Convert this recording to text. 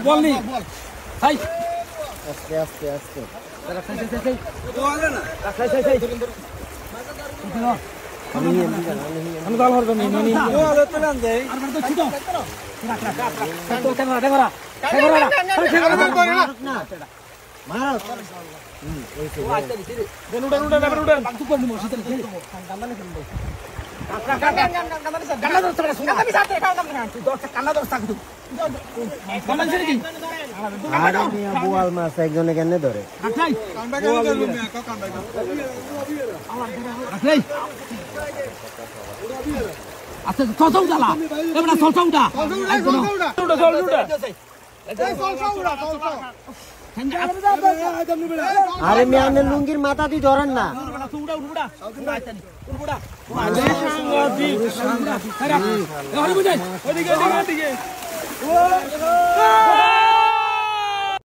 বল নি হাই আস্তে আস্তে আস্তে আমি দল হরবে নি নি আর তো ছোট তো ক্যামেরা ক্যামেরা ক্যামেরা না মার উড়ান বাকি কোন মসজিদ থেকে কান্না না কেন কান্না দরছ আমি সাথে কান্না দরছ থাকতো কান্না ছেড়ে কি আরে মিয়া বোয়াল মাছ একজনে কেনে ধরে রাখাই কান্দা কেন করবে মিয়া কান্দা রাখাই আচ্ছা চল চালা এবারে চল উঠা আরে মিয়া নে লুঙ্গির মাথা দি ধরেন না উড়া